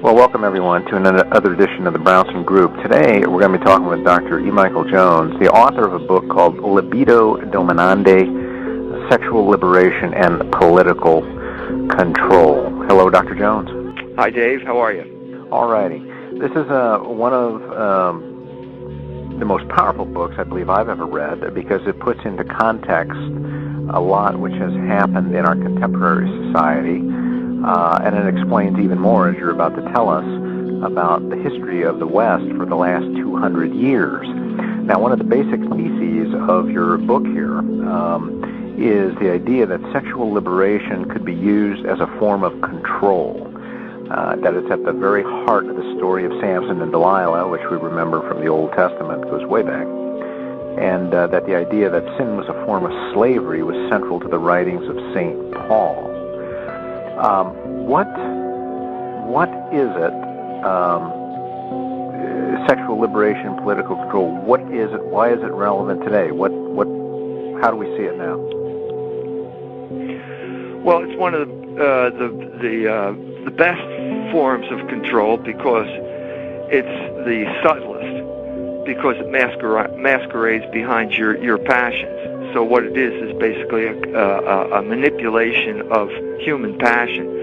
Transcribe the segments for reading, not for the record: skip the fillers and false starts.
Well, welcome everyone to another edition of the Brownson Group. Today we're going to be talking with Dr. E. Michael Jones, the author of a book called Libido, Dominandi, Sexual Liberation and Political Control. Hello, Dr. Jones. Hi, Dave. How are you? All righty. This is one of the most powerful books I believe I've ever read, because it puts into context a lot which has happened in our contemporary society. And it explains even more, as you're about to tell us, about the history of the West for the last 200 years. Now, one of the basic theses of your book here is the idea that sexual liberation could be used as a form of control, that it's at the very heart of the story of Samson and Delilah, which we remember from the Old Testament, goes way back, and that the idea that sin was a form of slavery was central to the writings of St. Paul. What is it, sexual liberation, political control, what is it, why is it relevant today? How do we see it now? Well, it's one of the best forms of control because it's the subtlest, because it masquerades behind your passions. So what it is basically a manipulation of human passion.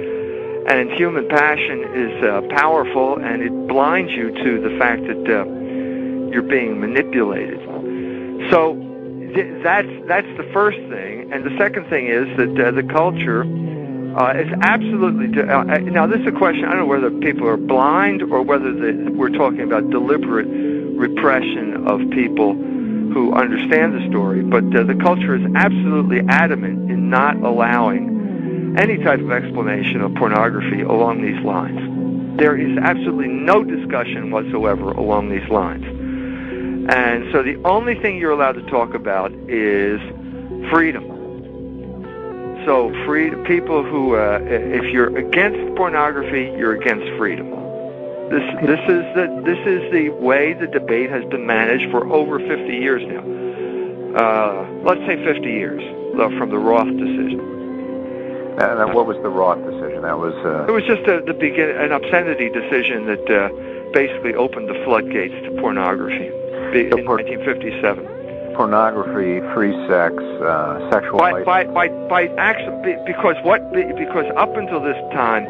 And human passion is powerful, and it blinds you to the fact that you're being manipulated. So that's the first thing. And the second thing is that the culture is absolutely... now, this is a question, I don't know whether people are blind or whether we're talking about deliberate repression of people who understand the story, but the culture is absolutely adamant in not allowing any type of explanation of pornography along these lines. There is absolutely no discussion whatsoever along these lines. And so the only thing you're allowed to talk about is freedom. So people who, if you're against pornography, you're against freedom. This is the way the debate has been managed for over 50 years now. Let's say 50 years from the Roth decision. And what was the Roth decision? That was... It was just an obscenity decision that basically opened the floodgates to pornuppornography in 1957. Pornography, free sex, sexual life. Because up until this time,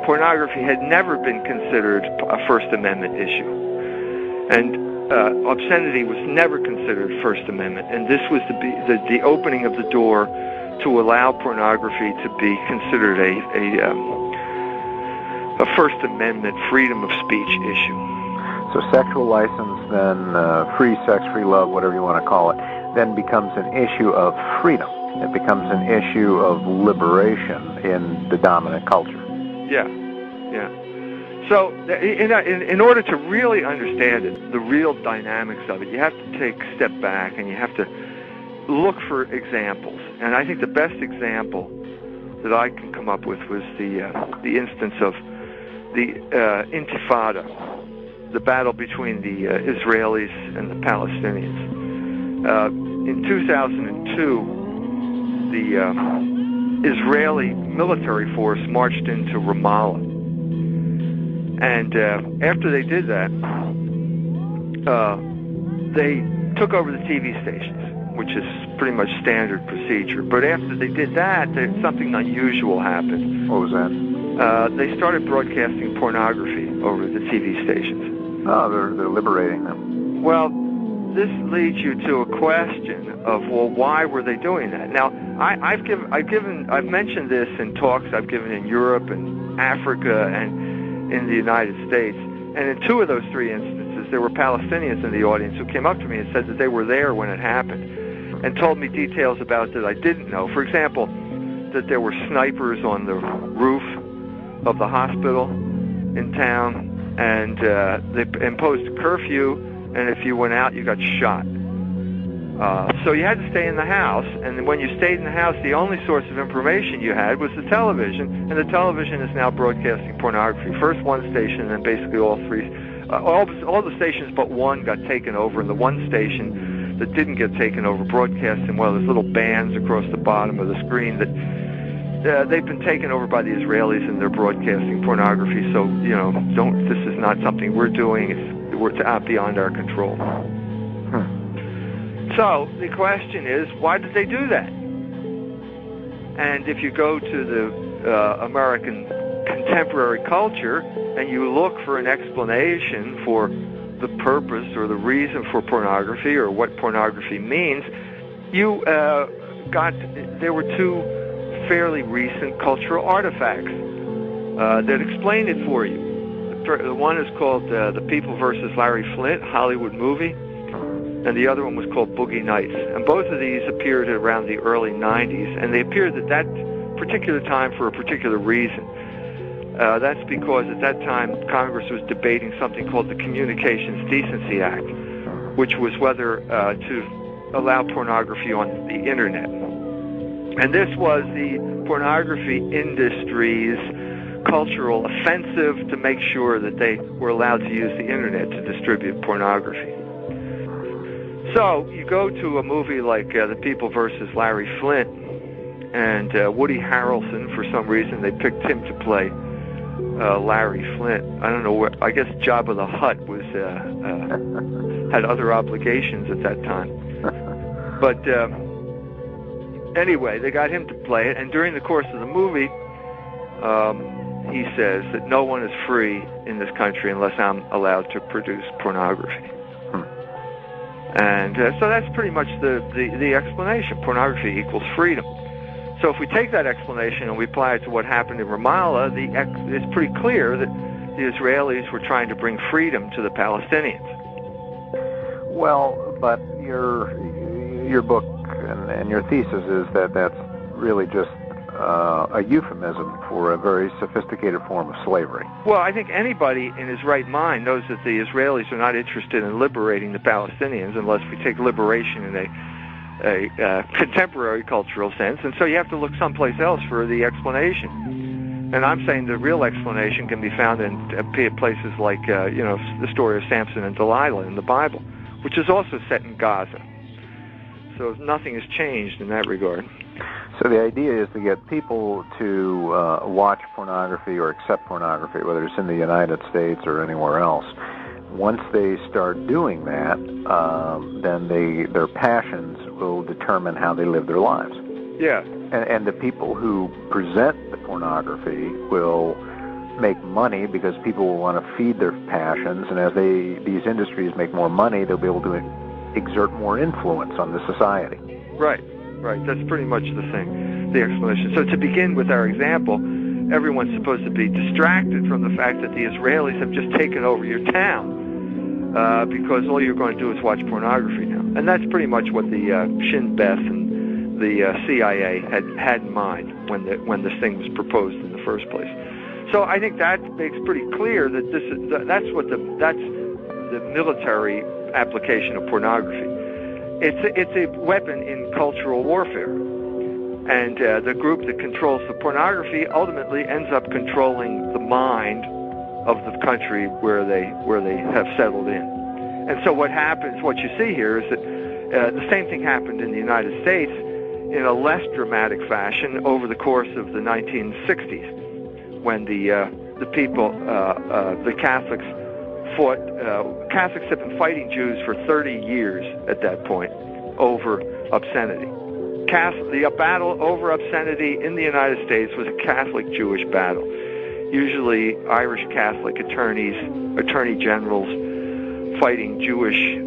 pornography had never been considered a First Amendment issue, and obscenity was never considered First Amendment, and this was the opening of the door to allow pornography to be considered a First Amendment freedom of speech issue. So sexual license, then free sex, free love, whatever you want to call it, then becomes an issue of freedom. It becomes an issue of liberation in the dominant culture. Yeah. So in order to really understand it, the real dynamics of it, you have to take a step back and you have to look for examples. And I think the best example that I can come up with was the instance of the Intifada, the battle between the Israelis and the Palestinians. In 2002, the Israeli military force marched into Ramallah. And after they did that, they took over the TV stations, which is pretty much standard procedure. But after they did that, something unusual happened. What was that? They started broadcasting pornography over the TV stations. Oh, they're liberating them. Well, this leads you to a question of, well, why were they doing that? Now, I've mentioned this in talks I've given in Europe and Africa and in the United States. And in two of those three instances, there were Palestinians in the audience who came up to me and said that they were there when it happened, and told me details about it that I didn't know. For example, that there were snipers on the roof of the hospital in town, and they imposed a curfew, and if you went out, you got shot. So you had to stay in the house, and when you stayed in the house, the only source of information you had was the television, and the television is now broadcasting pornography. First one station, and then basically all three. All the stations but one got taken over, and the one station that didn't get taken over broadcast in one of those little bands across the bottom of the screen that they've been taken over by the Israelis and they're broadcasting pornography. So this is not something we're doing. It's out beyond our control. So the question is, why did they do that? And if you go to the American contemporary culture and you look for an explanation for the purpose or the reason for pornography or what pornography means, there were two fairly recent cultural artifacts that explain it for you. The one is called The People versus Larry Flynt, Hollywood movie, and the other one was called Boogie Nights. And both of these appeared around the early 90s, and they appeared at that particular time for a particular reason. That's because at that time Congress was debating something called the Communications Decency Act, which was whether to allow pornography on the Internet. And this was the pornography industry's cultural offensive to make sure that they were allowed to use the Internet to distribute pornography. So you go to a movie like The People versus Larry Flynt, and Woody Harrelson, for some reason, they picked him to play Larry Flynt. I don't know I guess Jabba the Hutt was had other obligations at that time. But anyway, they got him to play it, and during the course of the movie, he says that no one is free in this country unless I'm allowed to produce pornography. And so that's pretty much the explanation. Pornography equals freedom. So if we take that explanation and we apply it to what happened in Ramallah, it's pretty clear that the Israelis were trying to bring freedom to the Palestinians. Well, but your book and your thesis is that that's really just a euphemism for a very sophisticated form of slavery. Well, I think anybody in his right mind knows that the Israelis are not interested in liberating the Palestinians unless we take liberation in a contemporary cultural sense, and so you have to look someplace else for the explanation. And I'm saying the real explanation can be found in places like the story of Samson and Delilah in the Bible, which is also set in Gaza. So nothing has changed in that regard. So the idea is to get people to watch pornography or accept pornography, whether it's in the United States or anywhere else. Once they start doing that, then their passions will determine how they live their lives. Yeah. And the people who present the pornography will make money because people will want to feed their passions, and as these industries make more money, they'll be able to exert more influence on the society. Right. That's pretty much the explanation. So to begin with our example, everyone's supposed to be distracted from the fact that the Israelis have just taken over your town because all you're going to do is watch pornography now. And that's pretty much what the Shin Bet and the CIA had in mind when this thing was proposed in the first place. So I think that makes pretty clear that that's the military application of pornography. It's a weapon in cultural warfare, and the group that controls the pornography ultimately ends up controlling the mind of the country where they have settled in. And so what you see here is that the same thing happened in the United States in a less dramatic fashion over the course of the 1960s, when the Catholics fought. Catholics have been fighting Jews for 30 years at that point over obscenity. The battle over obscenity in the United States was a Catholic-Jewish battle. Usually Irish Catholic attorney generals fighting Jewish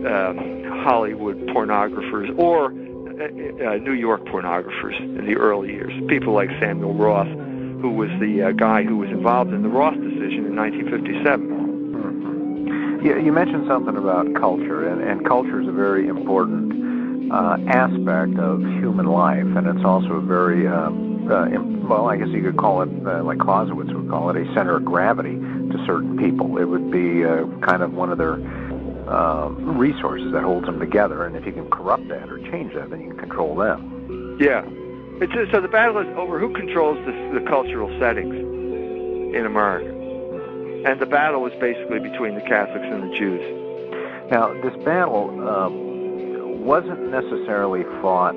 Hollywood pornographers or New York pornographers in the early years. People like Samuel Roth, who was the guy who was involved in the Roth decision in 1957. Yeah, you mentioned something about culture, and culture is a very important aspect of human life, and it's also a very, I guess you could call it, like Clausewitz would call it, a center of gravity to certain people. It would be kind of one of their resources that holds them together, and if you can corrupt that or change that, then you can control them. Yeah. So the battle is over who controls the cultural settings in America. And the battle was basically between the Catholics and the Jews. Now, this battle wasn't necessarily fought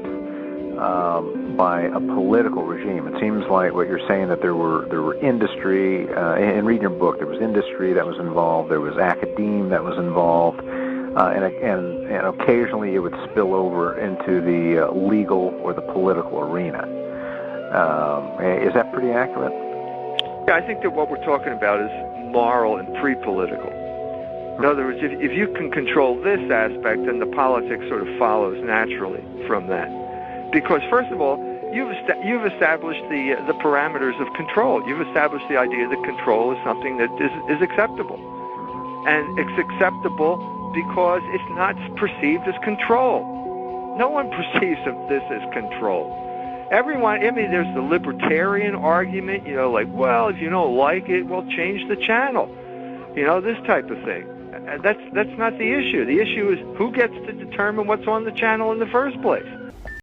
by a political regime. It seems like what you're saying, that there were industry, in reading your book, there was industry that was involved, there was academe that was involved, and occasionally it would spill over into the legal or the political arena. Is that pretty accurate? Yeah, I think that what we're talking about is moral and pre-political. In other words, if you can control this aspect, then the politics sort of follows naturally from that. Because first of all, you've established the parameters of control. You've established the idea that control is something that is acceptable. And it's acceptable because it's not perceived as control. No one perceives this as control. Everyone, I mean, there's the libertarian argument, like, well, if you don't like it, well, change the channel. This type of thing. That's not the issue. The issue is who gets to determine what's on the channel in the first place.